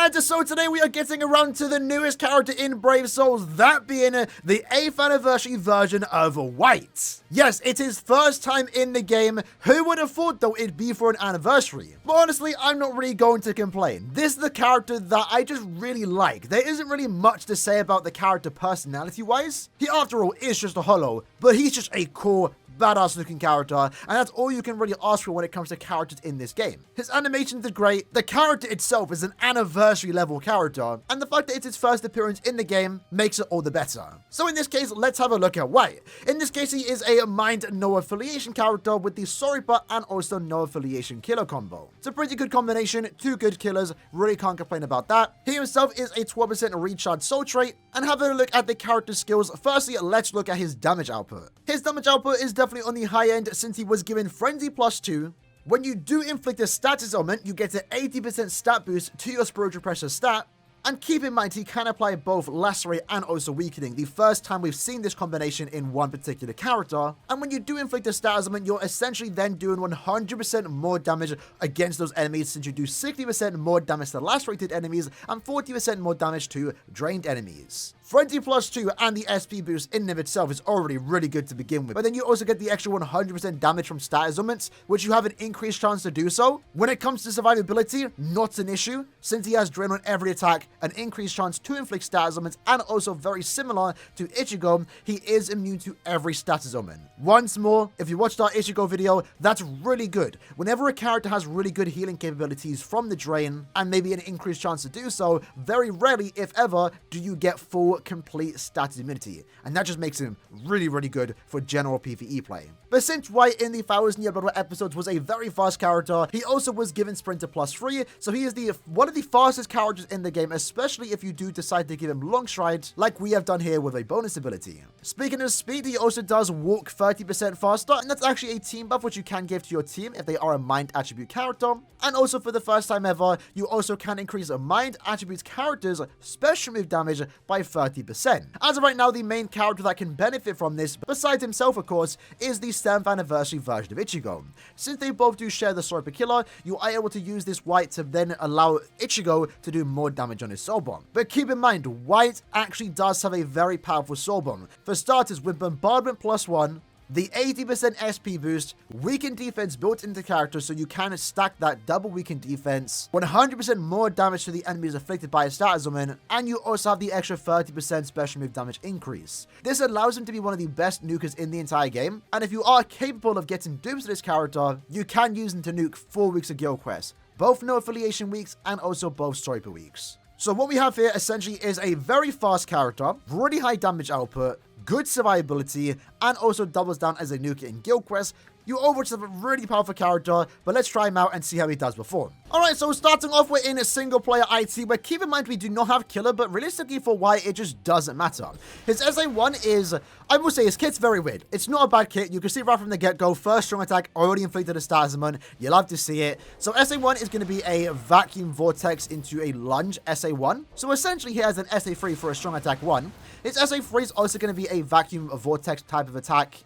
And so today we are getting around to the newest character in Brave Souls, that being the 8th anniversary version of White. Yes, it's his first time in the game. Who would have thought though it'd be for an anniversary? But honestly, I'm not really going to complain. This is the character that I just really like. There isn't really much to say about the character personality-wise. He, after all, is just a holo, but he's just a cool, badass looking character, and that's all you can really ask for when it comes to characters in this game. His animations are great, the character itself is an anniversary level character, and the fact that it's his first appearance in the game makes it all the better. So in this case, let's have a look at White. In this case, he is a mind no affiliation character with the sorry but and also no affiliation killer combo. It's a pretty good combination, 2 good killers, really can't complain about that. He himself is a 12% recharge soul trait, and having a look at the character skills, firstly, let's look at his damage output. His damage output is definitely on the high end since he was given Frenzy +2. When you do inflict a status ailment, you get an 80% stat boost to your spiritual pressure stat. And keep in mind, he can apply both Lacerate and also Weakening, the first time we've seen this combination in one particular character. And when you do inflict a status ailment, you're essentially then doing 100% more damage against those enemies, since you do 60% more damage to Lacerated enemies and 40% more damage to Drained enemies. Frenzy +2 and the SP boost in and of itself is already really good to begin with, but then you also get the extra 100% damage from status ailments, which you have an increased chance to do so. When it comes to survivability, not an issue, since he has Drain on every attack, an increased chance to inflict status ailments, and also very similar to Ichigo, he is immune to every status ailment. Once more, if you watched our Ichigo video, that's really good. Whenever a character has really good healing capabilities from the Drain, and maybe an increased chance to do so, very rarely, if ever, do you get full complete status immunity, and that just makes him really, really good for general PvE play. But since White in the 1000 Year Blood episodes was a very fast character, he also was given Sprinter +3, so he is one of the fastest characters in the game, especially if you do decide to give him Long Stride, like we have done here with a bonus ability. Speaking of speed, he also does walk 30% faster, and that's actually a team buff which you can give to your team if they are a mind attribute character. And also for the first time ever, you also can increase a mind attribute character's special move damage by 30%. As of right now, the main character that can benefit from this, besides himself of course, is the 7th anniversary version of Ichigo. Since they both do share the sword per killer, you are able to use this White to then allow Ichigo to do more damage on his soul bomb. But keep in mind, White actually does have a very powerful soul bomb. For starters, with Bombardment +1, the 80% SP boost, weakened defense built into the character, so you can stack that double weakened defense, 100% more damage to the enemies afflicted by a status ailment, and you also have the extra 30% special move damage increase. This allows him to be one of the best nukers in the entire game, and if you are capable of getting dupes to this character, you can use him to nuke 4 weeks of guild quests, both no affiliation weeks and also both story per weeks. So what we have here essentially is a very fast character, really high damage output, good survivability, and also doubles down as a nuker in guild quests. You overwatch have a really powerful character, but let's try him out and see how he does perform. Alright, so starting off, we're in a single player IT, but keep in mind we do not have killer, but realistically for White, it just doesn't matter. His SA1 is, I will say, his kit's very weird. It's not a bad kit. You can see right from the get-go, first strong attack already inflicted a status ailment. You love to see it. So SA1 is going to be a vacuum vortex into a lunge SA1. So essentially he has an SA3 for a strong attack 1. His SA3 is also going to be a vacuum vortex type of attack.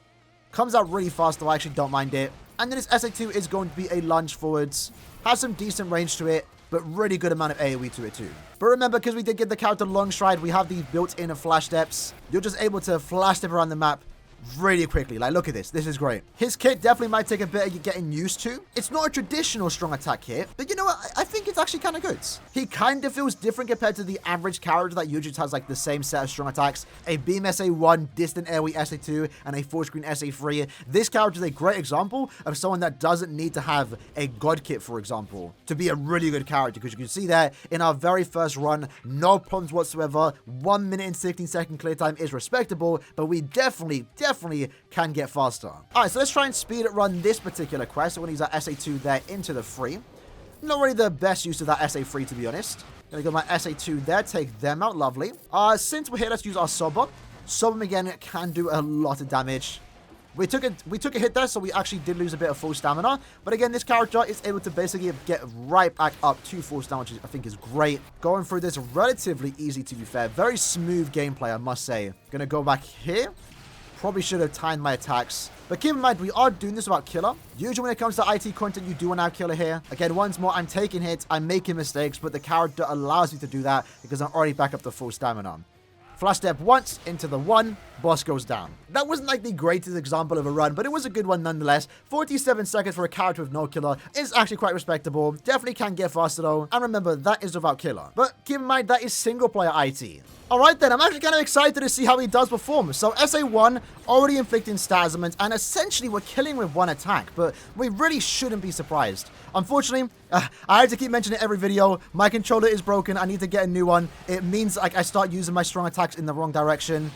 Comes out really fast though, I actually don't mind it. And then his SA2 is going to be a lunge forwards. Has some decent range to it, but really good amount of AoE to it too. But remember, because we did give the character Long Stride, we have the built-in flash steps. You're just able to flash step around the map really quickly. Like, look at this. This is great. His kit definitely might take a bit of getting used to. It's not a traditional strong attack kit, but you know what? I think it's actually kind of good. He kind of feels different compared to the average character that usually has like the same set of strong attacks. A beam SA1, distant AoE SA2, and a full screen SA3. This character is a great example of someone that doesn't need to have a god kit, for example, to be a really good character, because you can see that in our very first run, no problems whatsoever. 1 minute and 16-second clear time is respectable, but we definitely can get faster. Alright, so let's try and speed run this particular quest. So we're going to use that SA2 there into the free. Not really the best use of that SA3, to be honest. Gonna go my SA2 there, take them out, lovely. Since we're here, let's use our soul bomb. Soul bomb again can do a lot of damage. We took a hit there, so we actually did lose a bit of full stamina. But again, this character is able to basically get right back up to full stamina, which I think is great. Going through this relatively easy, to be fair. Very smooth gameplay, I must say. Gonna go back here. Probably should have timed my attacks. But keep in mind, we are doing this without killer. Usually when it comes to IT content, you do want to have killer here. Again, once more, I'm taking hits, I'm making mistakes, but the character allows me to do that because I'm already back up to full stamina. Flash step once, into the 1, boss goes down. That wasn't like the greatest example of a run, but it was a good one nonetheless. 47 seconds for a character with no killer is actually quite respectable. Definitely can get faster though. And remember, that is without killer. But keep in mind, that is single player IT. Alright then, I'm actually kind of excited to see how he does perform. So SA1, already inflicting stat ailments, and essentially we're killing with 1 attack, but we really shouldn't be surprised. Unfortunately, I have to keep mentioning it every video, my controller is broken, I need to get a new one. It means like I start using my strong attacks in the wrong direction.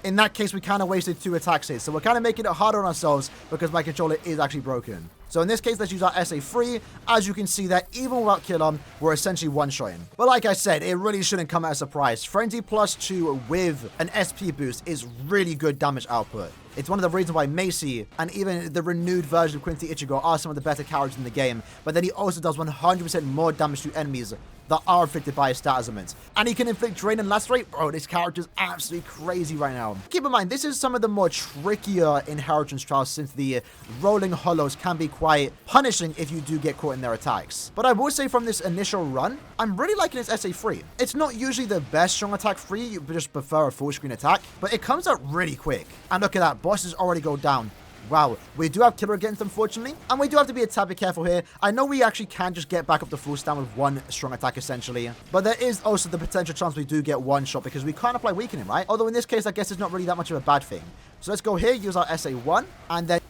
In that case, we kind of wasted 2 attacks here, so we're kind of making it harder on ourselves because my controller is actually broken. So in this case, let's use our SA3. As you can see that even without killer, we're essentially one-shotting. But like I said, it really shouldn't come as a surprise. Frenzy +2 with an SP boost is really good damage output. It's one of the reasons why Macy and even the renewed version of Quincy Ichigo are some of the better characters in the game. But then he also does 100% more damage to enemies that are afflicted by his stat ailments. And he can inflict drain and lacerate. Bro, this character is absolutely crazy right now. Keep in mind, this is some of the more trickier inheritance trials since the rolling hollows can be quite punishing if you do get caught in their attacks. But I will say from this initial run, I'm really liking his SA3. It's not usually the best strong attack free, you just prefer a full screen attack, but it comes out really quick. And look at that, bosses already go down. Wow, we do have killer against, unfortunately, and we do have to be a tad bit careful here. I know we actually can just get back up to full stand with 1 strong attack, essentially, but there is also the potential chance we do get 1 shot because we can't apply weakening, right? Although in this case, I guess it's not really that much of a bad thing. So let's go here, use our SA1, and then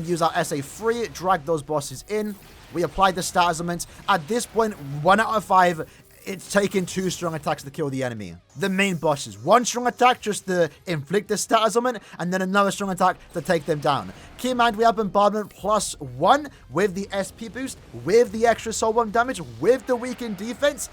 use our SA3, drag those bosses in. We apply the stat ailments. At this point, 1 out of 5, it's taking 2 strong attacks to kill the enemy. The main bosses. 1 strong attack just to inflict the stat ailment, and then another strong attack to take them down. Keep in mind, we have bombardment +1 with the SP boost, with the extra soul bomb damage, with the weakened defense.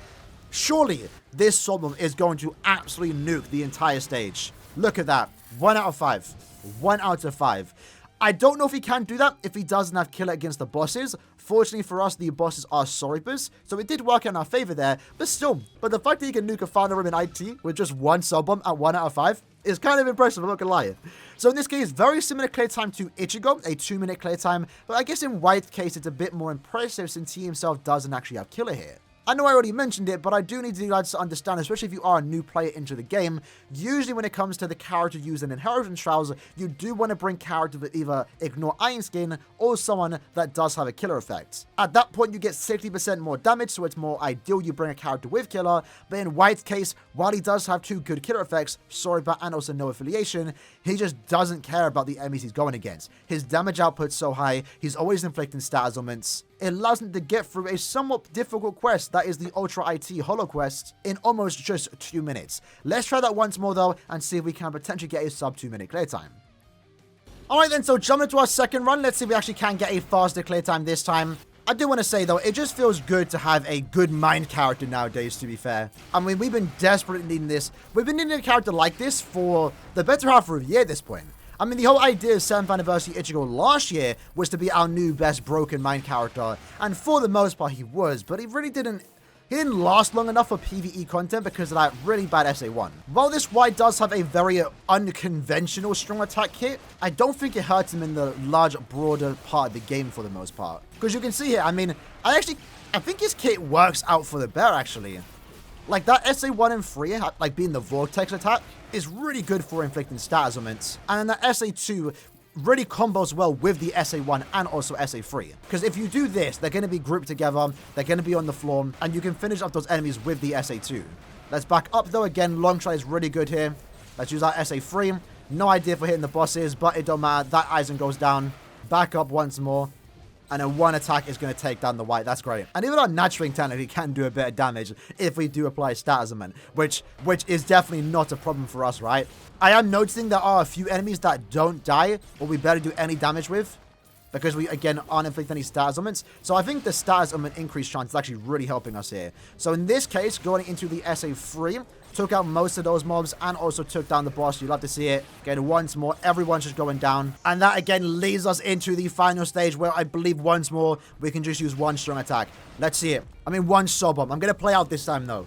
Surely, this soul bomb is going to absolutely nuke the entire stage. Look at that. 1 out of 5. 1 out of 5. I don't know if he can do that if he doesn't have killer against the bosses. Fortunately for us, the bosses are Soripers, so it did work in our favor there, but still. But the fact that he can nuke a final room in IT with just 1 sub bomb at 1 out of 5 is kind of impressive, I'm not gonna lie. So in this case, very similar clear time to Ichigo, a 2-minute clear time, but I guess in White's case, it's a bit more impressive since he himself doesn't actually have killer here. I know I already mentioned it, but I do need you guys to understand, especially if you are a new player into the game, usually when it comes to the character using inheritance trials, you do want to bring characters that either ignore Iron Skin or someone that does have a killer effect. At that point, you get 60% more damage, so it's more ideal you bring a character with killer, but in White's case, while he does have 2 good killer effects, Soriba and also no affiliation, he just doesn't care about the enemies he's going against. His damage output's so high, he's always inflicting stat ailments. It allows him to get through a somewhat difficult quest, that is the Ultra IT Hollow Quest, in almost just 2 minutes. Let's try that once more though, and see if we can potentially get a sub 2 minute clear time. Alright then, so jumping into our second run, let's see if we actually can get a faster clear time this time. I do want to say though, it just feels good to have a good mind character nowadays, to be fair. I mean, we've been desperately needing this. We've been needing a character like this for the better half of a year at this point. I mean, the whole idea of 7th Anniversary Ichigo last year was to be our new best broken mind character, and for the most part he was, but he didn't last long enough for PvE content because of that really bad SA1. While this White does have a very unconventional strong attack kit, I don't think it hurts him in the large, broader part of the game for the most part. Because you can see here, I mean, I think his kit works out for the bear, actually. Like, that SA1 and 3, like being the Vortex attack, is really good for inflicting stat ailments. And then the SA2 really combos well with the SA1 and also SA3. Because if you do this, they're going to be grouped together, they're going to be on the floor, and you can finish off those enemies with the SA2. Let's back up though. Again, long try is really good here. Let's use our SA3. No idea for hitting the bosses, but it don't matter. That Aizen goes down. Back up once more. And then 1 attack is going to take down the White. That's great. And even our Naturally technically can do a bit of damage if we do apply stat ailment, which is definitely not a problem for us, right? I am noticing there are a few enemies that don't die, or we barely do any damage with, because we, again, aren't inflicting any stat ailments. So I think the stat ailment increase chance is actually really helping us here. So in this case, going into the SA3, took out most of those mobs and also took down the boss. You love to see it. Again, once more, everyone's just going down. And that again leads us into the final stage where I believe once more we can just use 1 strong attack. Let's see it. I mean, 1 soul bomb. I'm going to play out this time though.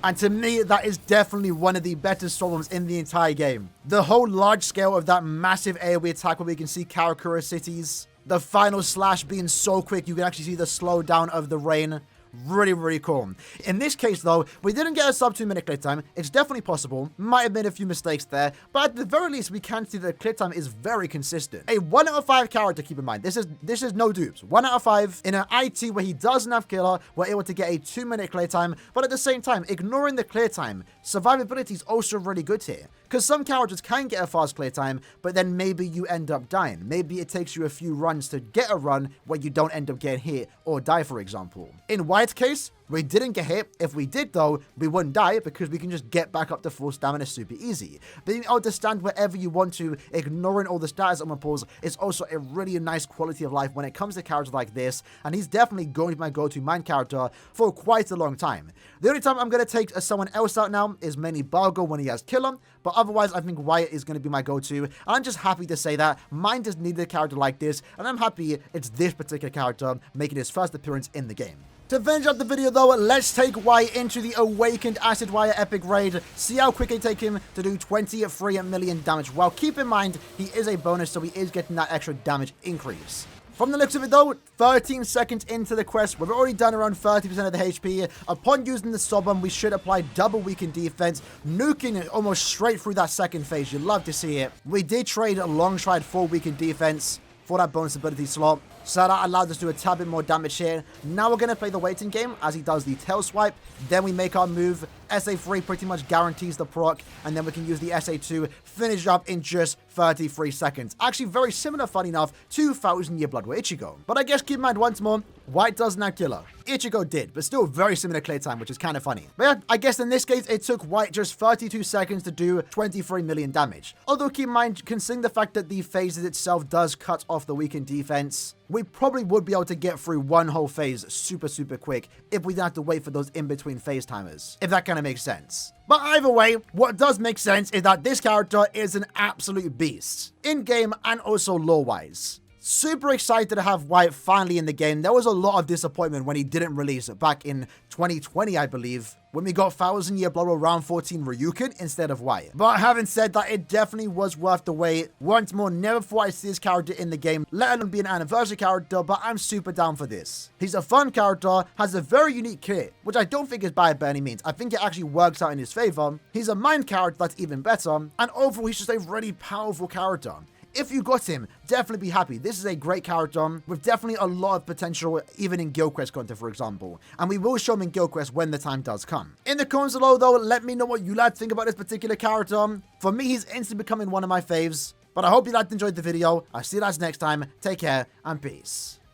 And to me, that is definitely one of the better storms in the entire game. The whole large scale of that massive AoE attack where we can see Karakura cities. The final slash being so quick, you can actually see the slowdown of the rain. Really, really cool. In this case, though, we didn't get a sub 2 minute clip time. It's definitely possible. Might have been a few mistakes there, but at the very least, we can see that the clip time is very consistent. A 1 out of 5 character, keep in mind. This is no dupes. 1 out of 5 in an IT where he doesn't have killer. We're able to get a 2 minute clear time, but at the same time, ignoring the clear time, survivability is also really good here. Because some characters can get a fast clear time, but then maybe you end up dying. Maybe it takes you a few runs to get a run where you don't end up getting hit or die, for example. In White's case, we didn't get hit. If we did, though, we wouldn't die because we can just get back up to full stamina super easy. Being able to stand wherever you want to, ignoring all the status on my pulls, is also a really nice quality of life when it comes to characters like this, and he's definitely going to be my go-to main character for quite a long time. The only time I'm going to take someone else out now is mainly Bargo when he has killer, but otherwise I think Wyatt is going to be my go-to, and I'm just happy to say that mine just needed a character like this, and I'm happy it's this particular character making his first appearance in the game. To finish up the video though, let's take Wyatt into the Awakened Acid Wire Epic Raid, see how quick it take him to do 23 million damage. Well, keep in mind, he is a bonus, so he is getting that extra damage increase. From the looks of it though, 13 seconds into the quest, we've already done around 30% of the HP. Upon using the Sobum, we should apply double weakened defense, nuking it almost straight through that second phase. You'd love to see it. We did trade a long stride for weakened defense for that bonus ability slot, so that allowed us to do a tad bit more damage here. Now we're going to play the waiting game as he does the tail swipe. Then we make our move. SA3 pretty much guarantees the proc, and then we can use the SA2, finish up in just 33 seconds. Actually, very similar, funny enough, to 1000 Year Blood with Ichigo. But I guess keep in mind once more, White doesn't have killer. Ichigo did, but still very similar clear time, which is kind of funny. But yeah, I guess in this case, it took White just 32 seconds to do 23 million damage. Although keep in mind, considering the fact that the phases itself does cut off the weakened defense, we probably would be able to get through one whole phase super quick if we didn't have to wait for those in-between phase timers, if that kind of makes sense. But either way, what does make sense is that this character is an absolute beast, in-game and also lore-wise. Super excited to have White finally in the game. There was a lot of disappointment when he didn't release it back in 2020, I believe, when we got 1000 Year Blood with round 14 Ryukin instead of White. But having said that, it definitely was worth the wait. Once more, never thought I'd see this character in the game, let alone be an anniversary character, but I'm super down for this. He's a fun character, has a very unique kit, which I don't think is bad by any means. I think it actually works out in his favor. He's a mind character that's even better, and overall, he's just a really powerful character. If you got him, definitely be happy. This is a great character with definitely a lot of potential, even in Guild Quest content, for example. And we will show him in Guild Quest when the time does come. In the comments below, though, let me know what you lads think about this particular character. For me, he's instantly becoming one of my faves. But I hope you lads enjoyed the video. I'll see you lads next time. Take care and peace.